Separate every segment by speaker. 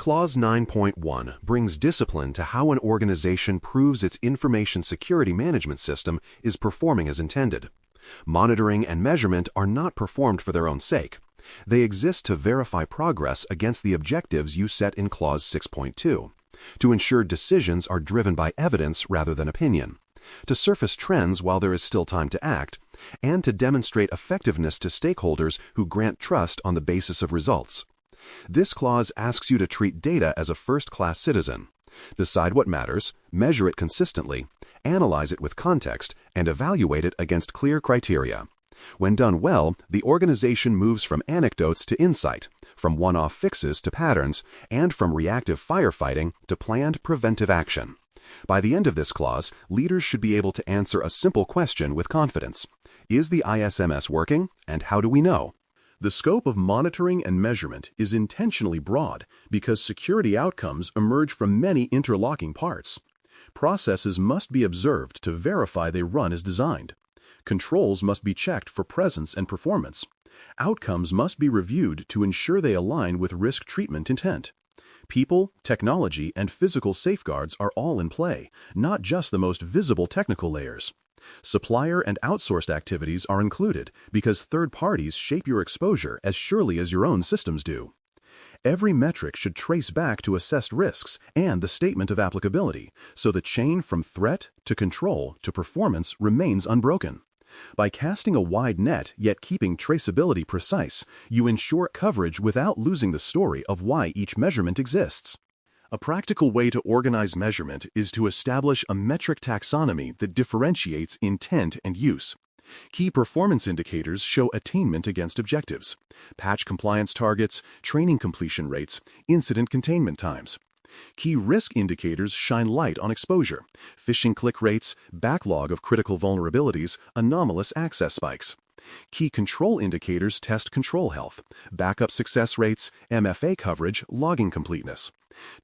Speaker 1: Clause 9.1 brings discipline to how an organization proves its information security management system is performing as intended. Monitoring and measurement are not performed for their own sake. They exist to verify progress against the objectives you set in Clause 6.2, to ensure decisions are driven by evidence rather than opinion, to surface trends while there is still time to act, and to demonstrate effectiveness to stakeholders who grant trust on the basis of results. This clause asks you to treat data as a first-class citizen. Decide what matters, measure it consistently, analyze it with context, and evaluate it against clear criteria. When done well, the organization moves from anecdotes to insight, from one-off fixes to patterns, and from reactive firefighting to planned preventive action. By the end of this clause, leaders should be able to answer a simple question with confidence. Is the ISMS working, and how do we know? The scope of monitoring and measurement is intentionally broad because security outcomes emerge from many interlocking parts. Processes must be observed to verify they run as designed. Controls must be checked for presence and performance. Outcomes must be reviewed to ensure they align with risk treatment intent. People, technology, and physical safeguards are all in play, not just the most visible technical layers. Supplier and outsourced activities are included because third parties shape your exposure as surely as your own systems do. Every metric should trace back to assessed risks and the statement of applicability, so the chain from threat to control to performance remains unbroken. By casting a wide net yet keeping traceability precise, you ensure coverage without losing the story of why each measurement exists. A practical way to organize measurement is to establish a metric taxonomy that differentiates intent and use. Key performance indicators show attainment against objectives, patch compliance targets, training completion rates, incident containment times. Key risk indicators shine light on exposure, phishing click rates, backlog of critical vulnerabilities, anomalous access spikes. Key control indicators test control health, backup success rates, MFA coverage, logging completeness.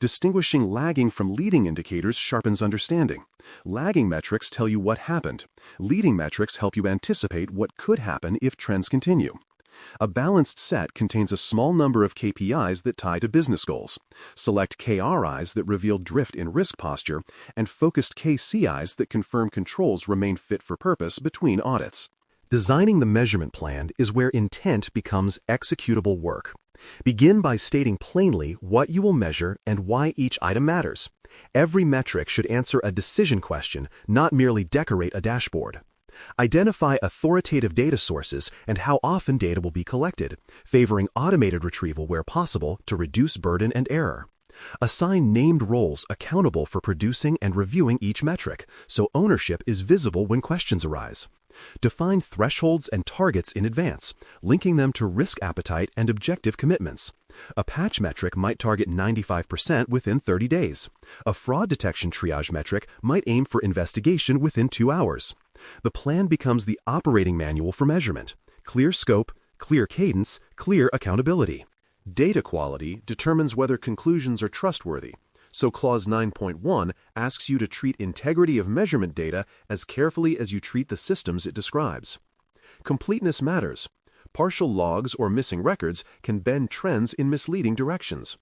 Speaker 1: Distinguishing lagging from leading indicators sharpens understanding. Lagging metrics tell you what happened. Leading metrics help you anticipate what could happen if trends continue. A balanced set contains a small number of KPIs that tie to business goals. Select KRIs that reveal drift in risk posture, and focused KCIs that confirm controls remain fit for purpose between audits. Designing the measurement plan is where intent becomes executable work. Begin by stating plainly what you will measure and why each item matters. Every metric should answer a decision question, not merely decorate a dashboard. Identify authoritative data sources and how often data will be collected, favoring automated retrieval where possible to reduce burden and error. Assign named roles accountable for producing and reviewing each metric, so ownership is visible when questions arise. Define thresholds and targets in advance, linking them to risk appetite and objective commitments. A patch metric might target 95% within 30 days. A fraud detection triage metric might aim for investigation within 2 hours. The plan becomes the operating manual for measurement. Clear scope, clear cadence, clear accountability. Data quality determines whether conclusions are trustworthy. So Clause 9.1 asks you to treat integrity of measurement data as carefully as you treat the systems it describes. Completeness matters. Partial logs or missing records can bend trends in misleading directions.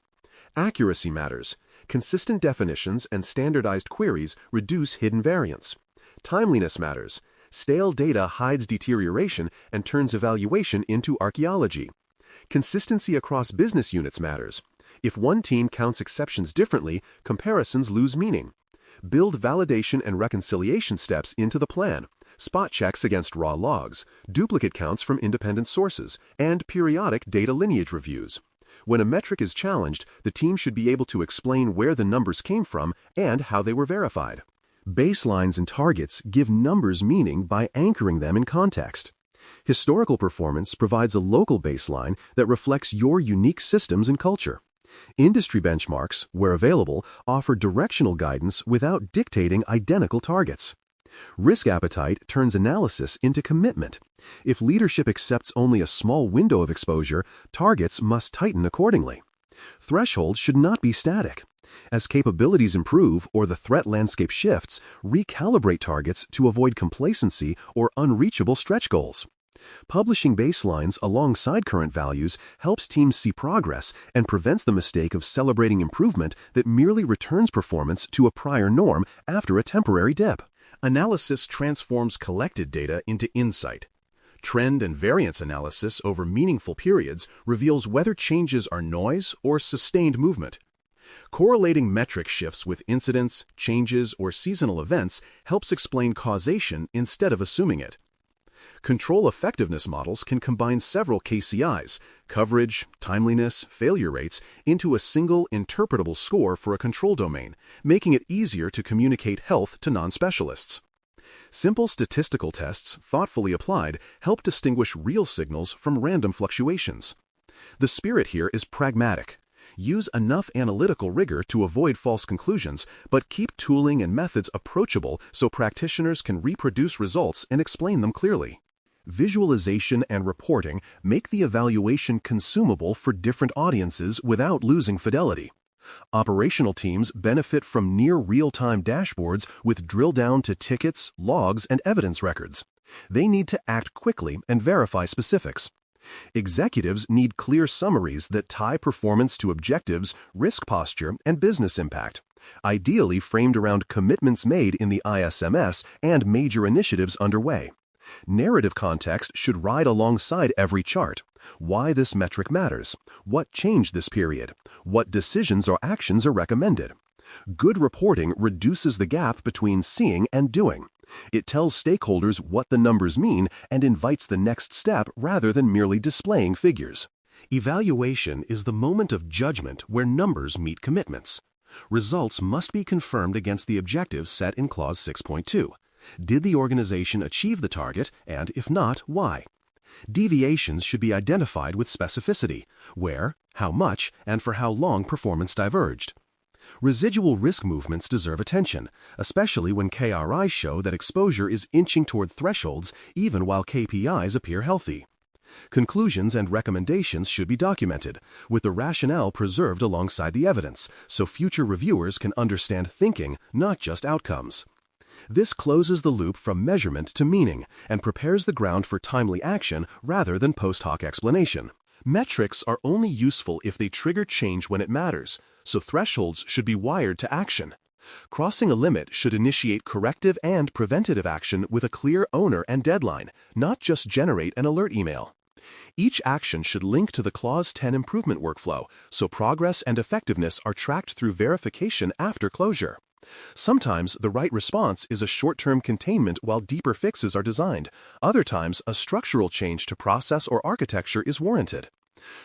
Speaker 1: Accuracy matters. Consistent definitions and standardized queries reduce hidden variance. Timeliness matters. Stale data hides deterioration and turns evaluation into archaeology. Consistency across business units matters. If one team counts exceptions differently, comparisons lose meaning. Build validation and reconciliation steps into the plan, spot checks against raw logs, duplicate counts from independent sources, and periodic data lineage reviews. When a metric is challenged, the team should be able to explain where the numbers came from and how they were verified. Baselines and targets give numbers meaning by anchoring them in context. Historical performance provides a local baseline that reflects your unique systems and culture. Industry benchmarks, where available, offer directional guidance without dictating identical targets. Risk appetite turns analysis into commitment. If leadership accepts only a small window of exposure, targets must tighten accordingly. Thresholds should not be static. As capabilities improve or the threat landscape shifts, recalibrate targets to avoid complacency or unreachable stretch goals. Publishing baselines alongside current values helps teams see progress and prevents the mistake of celebrating improvement that merely returns performance to a prior norm after a temporary dip. Analysis transforms collected data into insight. Trend and variance analysis over meaningful periods reveals whether changes are noise or sustained movement. Correlating metric shifts with incidents, changes, or seasonal events helps explain causation instead of assuming it. Control effectiveness models can combine several KCIs, coverage, timeliness, failure rates, into a single interpretable score for a control domain, making it easier to communicate health to non-specialists. Simple statistical tests, thoughtfully applied, help distinguish real signals from random fluctuations. The spirit here is pragmatic. Use enough analytical rigor to avoid false conclusions, but keep tooling and methods approachable so practitioners can reproduce results and explain them clearly. Visualization and reporting make the evaluation consumable for different audiences without losing fidelity. Operational teams benefit from near real-time dashboards with drill-down to tickets, logs, and evidence records. They need to act quickly and verify specifics. Executives need clear summaries that tie performance to objectives, risk posture, and business impact, ideally framed around commitments made in the ISMS and major initiatives underway. Narrative context should ride alongside every chart. Why this metric matters, what changed this period, what decisions or actions are recommended. Good reporting reduces the gap between seeing and doing. It tells stakeholders what the numbers mean and invites the next step rather than merely displaying figures. Evaluation is the moment of judgment where numbers meet commitments. Results must be confirmed against the objectives set in Clause 6.2. Did the organization achieve the target, and if not, why? Deviations should be identified with specificity, where, how much, and for how long performance diverged. Residual risk movements deserve attention, especially when KRIs show that exposure is inching toward thresholds even while KPIs appear healthy. Conclusions and recommendations should be documented, with the rationale preserved alongside the evidence, so future reviewers can understand thinking, not just outcomes. This closes the loop from measurement to meaning and prepares the ground for timely action rather than post hoc explanation. Metrics are only useful if they trigger change when it matters, so thresholds should be wired to action. Crossing a limit should initiate corrective and preventative action with a clear owner and deadline, not just generate an alert email. Each action should link to the Clause 10 improvement workflow, so progress and effectiveness are tracked through verification after closure. Sometimes the right response is a short-term containment while deeper fixes are designed. Other times, a structural change to process or architecture is warranted.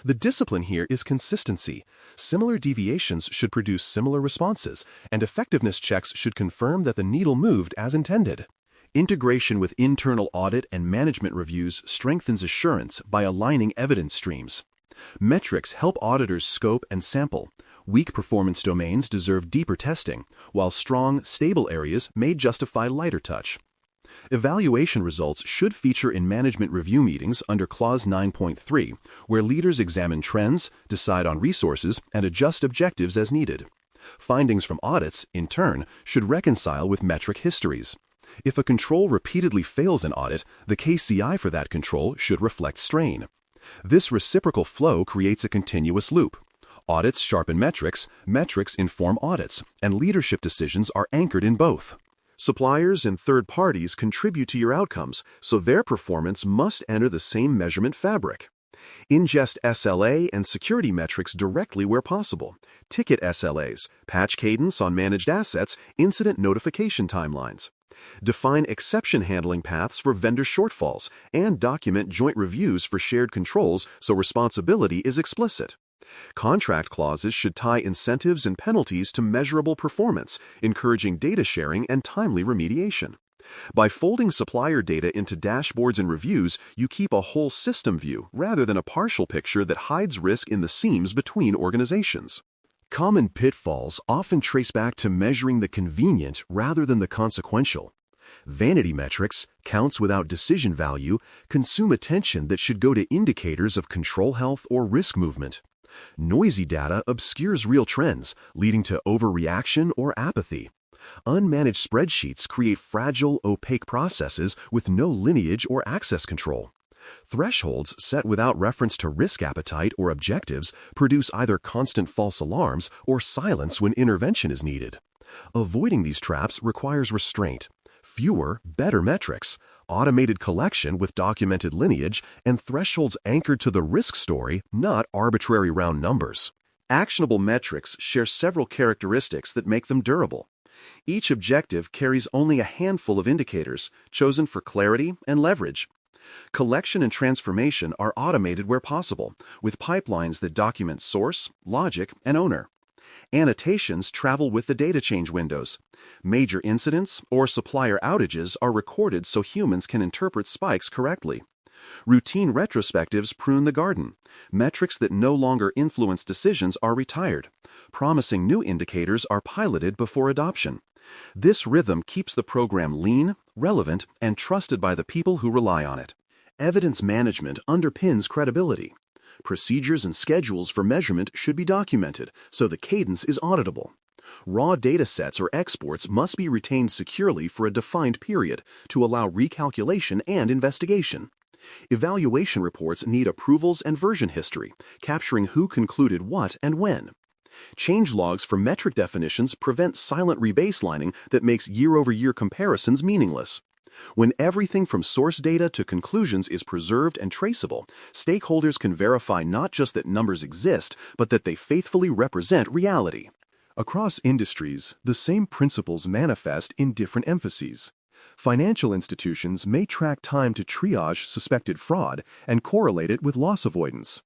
Speaker 1: The discipline here is consistency. Similar deviations should produce similar responses, and effectiveness checks should confirm that the needle moved as intended. Integration with internal audit and management reviews strengthens assurance by aligning evidence streams. Metrics help auditors scope and sample. Weak performance domains deserve deeper testing, while strong, stable areas may justify lighter touch. Evaluation results should feature in management review meetings under Clause 9.3, where leaders examine trends, decide on resources, and adjust objectives as needed. Findings from audits, in turn, should reconcile with metric histories. If a control repeatedly fails an audit, the KCI for that control should reflect strain. This reciprocal flow creates a continuous loop. Audits sharpen metrics, metrics inform audits, and leadership decisions are anchored in both. Suppliers and third parties contribute to your outcomes, so their performance must enter the same measurement fabric. Ingest SLA and security metrics directly where possible. Ticket SLAs, patch cadence on managed assets, incident notification timelines. Define exception handling paths for vendor shortfalls, and document joint reviews for shared controls so responsibility is explicit. Contract clauses should tie incentives and penalties to measurable performance, encouraging data sharing and timely remediation. By folding supplier data into dashboards and reviews, you keep a whole system view rather than a partial picture that hides risk in the seams between organizations. Common pitfalls often trace back to measuring the convenient rather than the consequential. Vanity metrics, counts without decision value, consume attention that should go to indicators of control health or risk movement. Noisy data obscures real trends, leading to overreaction or apathy. Unmanaged spreadsheets create fragile, opaque processes with no lineage or access control. Thresholds set without reference to risk appetite or objectives produce either constant false alarms or silence when intervention is needed. Avoiding these traps requires restraint, fewer, better metrics, automated collection with documented lineage, and thresholds anchored to the risk story, not arbitrary round numbers. Actionable metrics share several characteristics that make them durable. Each objective carries only a handful of indicators, chosen for clarity and leverage. Collection and transformation are automated where possible, with pipelines that document source, logic, and owner. Annotations travel with the data change windows. Major incidents or supplier outages are recorded so humans can interpret spikes correctly. Routine retrospectives prune the garden. Metrics that no longer influence decisions are retired. Promising new indicators are piloted before adoption. This rhythm keeps the program lean, relevant, and trusted by the people who rely on it. Evidence management underpins credibility. Procedures and schedules for measurement should be documented so the cadence is auditable. Raw data sets or exports must be retained securely for a defined period to allow recalculation and investigation. Evaluation reports need approvals and version history, capturing who concluded what and when. Change logs for metric definitions prevent silent rebaselining that makes year-over-year comparisons meaningless. When everything from source data to conclusions is preserved and traceable, stakeholders can verify not just that numbers exist, but that they faithfully represent reality. Across industries, the same principles manifest in different emphases. Financial institutions may track time to triage suspected fraud and correlate it with loss avoidance.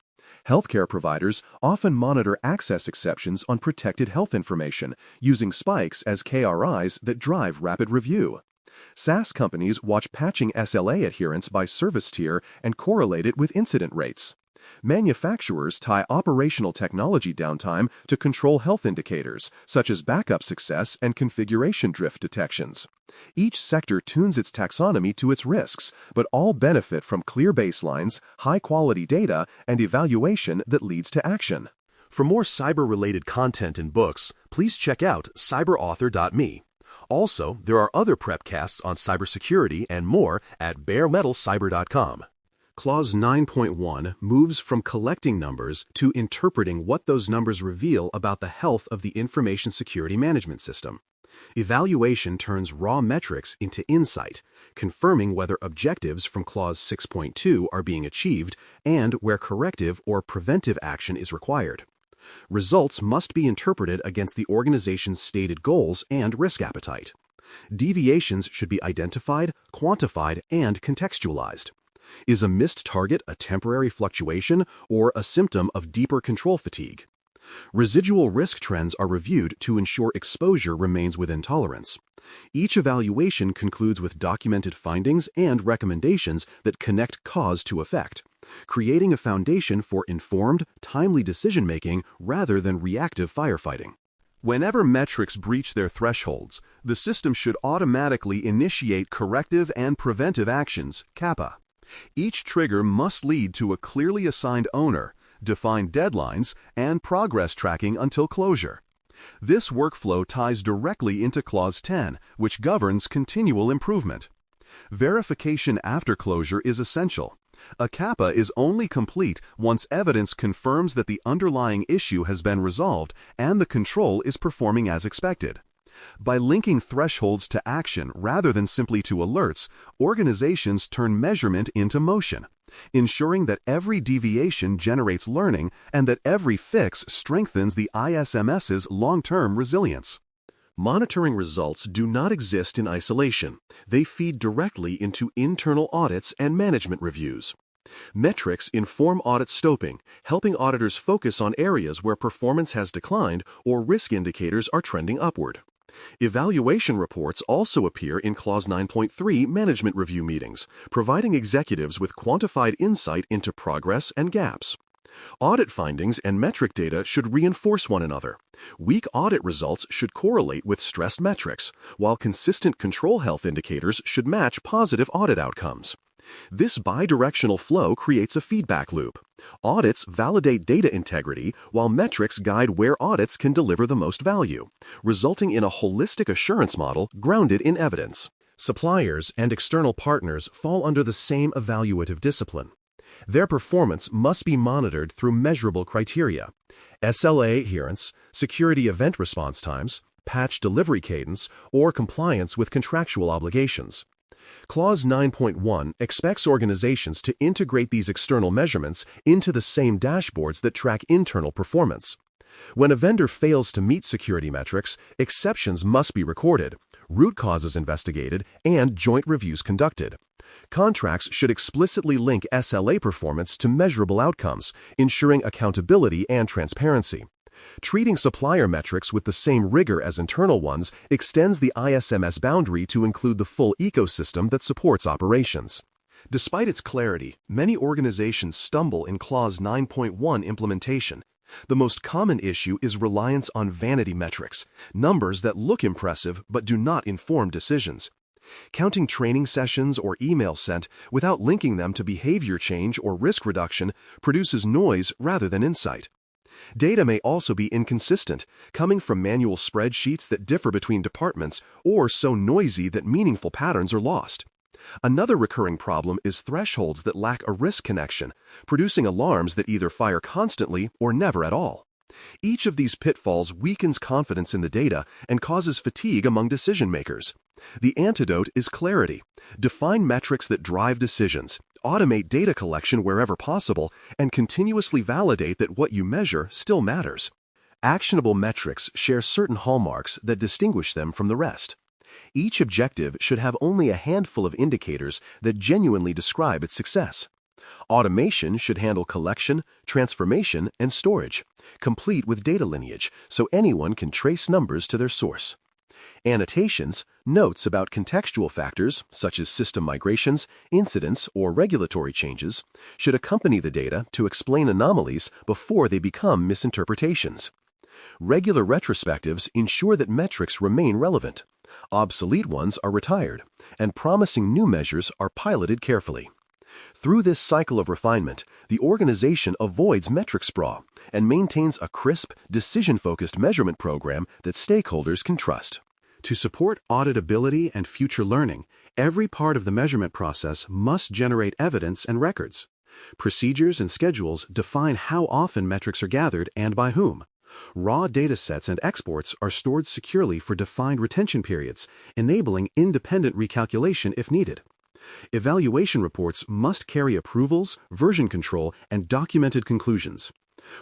Speaker 1: Healthcare providers often monitor access exceptions on protected health information, using spikes as KRIs that drive rapid review. SaaS companies watch patching SLA adherence by service tier and correlate it with incident rates. Manufacturers tie operational technology downtime to control health indicators, such as backup success and configuration drift detections. Each sector tunes its taxonomy to its risks, but all benefit from clear baselines, high-quality data, and evaluation that leads to action. For more cyber-related content and books, please check out cyberauthor.me. Also, there are other prepcasts on cybersecurity and more at baremetalcyber.com. Clause 9.1 moves from collecting numbers to interpreting what those numbers reveal about the health of the information security management system. Evaluation turns raw metrics into insight, confirming whether objectives from Clause 6.2 are being achieved and where corrective or preventive action is required. Results must be interpreted against the organization's stated goals and risk appetite. Deviations should be identified, quantified, and contextualized. Is a missed target a temporary fluctuation or a symptom of deeper control fatigue? Residual risk trends are reviewed to ensure exposure remains within tolerance. Each evaluation concludes with documented findings and recommendations that connect cause to effect, creating a foundation for informed, timely decision-making rather than reactive firefighting. Whenever metrics breach their thresholds, the system should automatically initiate corrective and preventive actions, CAPA. Each trigger must lead to a clearly assigned owner, defined deadlines, and progress tracking until closure. This workflow ties directly into Clause 10, which governs continual improvement. Verification after closure is essential. A CAPA is only complete once evidence confirms that the underlying issue has been resolved and the control is performing as expected. By linking thresholds to action rather than simply to alerts, organizations turn measurement into motion, ensuring that every deviation generates learning and that every fix strengthens the ISMS's long-term resilience. Monitoring results do not exist in isolation. They feed directly into internal audits and management reviews. Metrics inform audit scoping, helping auditors focus on areas where performance has declined or risk indicators are trending upward. Evaluation reports also appear in Clause 9.3 management review meetings, providing executives with quantified insight into progress and gaps. Audit findings and metric data should reinforce one another. Weak audit results should correlate with stressed metrics, while consistent control health indicators should match positive audit outcomes. This bidirectional flow creates a feedback loop. Audits validate data integrity, while metrics guide where audits can deliver the most value, resulting in a holistic assurance model grounded in evidence. Suppliers and external partners fall under the same evaluative discipline. Their performance must be monitored through measurable criteria: SLA adherence, security event response times, patch delivery cadence, or compliance with contractual obligations. Clause 9.1 expects organizations to integrate these external measurements into the same dashboards that track internal performance. When a vendor fails to meet security metrics, exceptions must be recorded, root causes investigated, and joint reviews conducted. Contracts should explicitly link SLA performance to measurable outcomes, ensuring accountability and transparency. Treating supplier metrics with the same rigor as internal ones extends the ISMS boundary to include the full ecosystem that supports operations. Despite its clarity, many organizations stumble in Clause 9.1 implementation. The most common issue is reliance on vanity metrics, numbers that look impressive but do not inform decisions. Counting training sessions or emails sent without linking them to behavior change or risk reduction produces noise rather than insight. Data may also be inconsistent, coming from manual spreadsheets that differ between departments or so noisy that meaningful patterns are lost. Another recurring problem is thresholds that lack a risk connection, producing alarms that either fire constantly or never at all. Each of these pitfalls weakens confidence in the data and causes fatigue among decision makers. The antidote is clarity. Define metrics that drive decisions, automate data collection wherever possible, and continuously validate that what you measure still matters. Actionable metrics share certain hallmarks that distinguish them from the rest. Each objective should have only a handful of indicators that genuinely describe its success. Automation should handle collection, transformation, and storage, complete with data lineage so anyone can trace numbers to their source. Annotations, notes about contextual factors such as system migrations, incidents, or regulatory changes, should accompany the data to explain anomalies before they become misinterpretations. Regular retrospectives ensure that metrics remain relevant. Obsolete ones are retired, and promising new measures are piloted carefully. Through this cycle of refinement, the organization avoids metric sprawl and maintains a crisp, decision-focused measurement program that stakeholders can trust. To support auditability and future learning, every part of the measurement process must generate evidence and records. Procedures and schedules define how often metrics are gathered and by whom. Raw datasets and exports are stored securely for defined retention periods, enabling independent recalculation if needed. Evaluation reports must carry approvals, version control, and documented conclusions.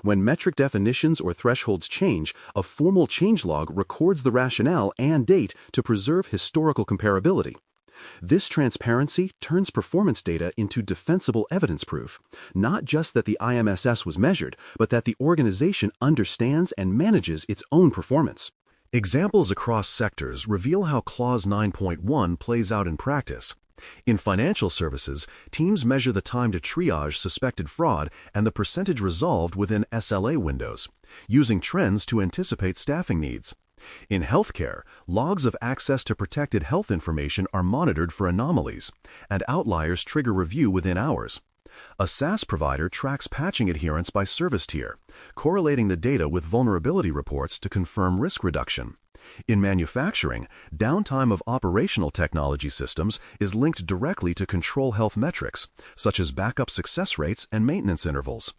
Speaker 1: When metric definitions or thresholds change, a formal changelog records the rationale and date to preserve historical comparability. This transparency turns performance data into defensible evidence proof, not just that the ISMS was measured, but that the organization understands and manages its own performance. Examples across sectors reveal how Clause 9.1 plays out in practice. In financial services, teams measure the time to triage suspected fraud and the percentage resolved within SLA windows, using trends to anticipate staffing needs. In healthcare, logs of access to protected health information are monitored for anomalies, and outliers trigger review within hours. A SaaS provider tracks patching adherence by service tier, correlating the data with vulnerability reports to confirm risk reduction. In manufacturing, downtime of operational technology systems is linked directly to control health metrics, such as backup success rates and maintenance intervals.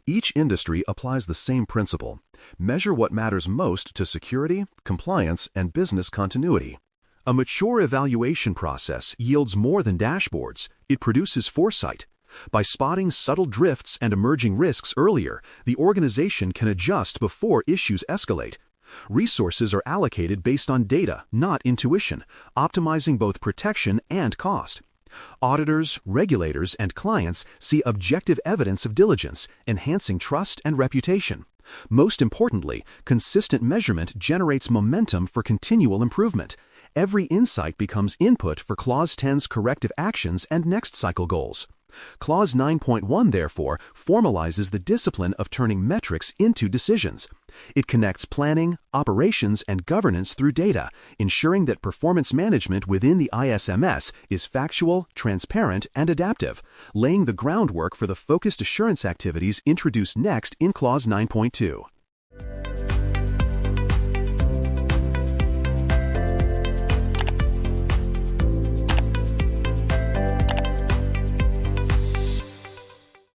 Speaker 1: Each industry applies the same principle: measure what matters most to security, compliance, and business continuity. A mature evaluation process yields more than dashboards; it produces foresight. By spotting subtle drifts and emerging risks earlier, the organization can adjust before issues escalate. Resources are allocated based on data, not intuition, optimizing both protection and cost. Auditors, regulators, and clients see objective evidence of diligence, enhancing trust and reputation. Most importantly, consistent measurement generates momentum for continual improvement. Every insight becomes input for Clause 10's corrective actions and next cycle goals. Clause 9.1, therefore, formalizes the discipline of turning metrics into decisions. It connects planning, operations, and governance through data, ensuring that performance management within the ISMS is factual, transparent, and adaptive, laying the groundwork for the focused assurance activities introduced next in Clause 9.2.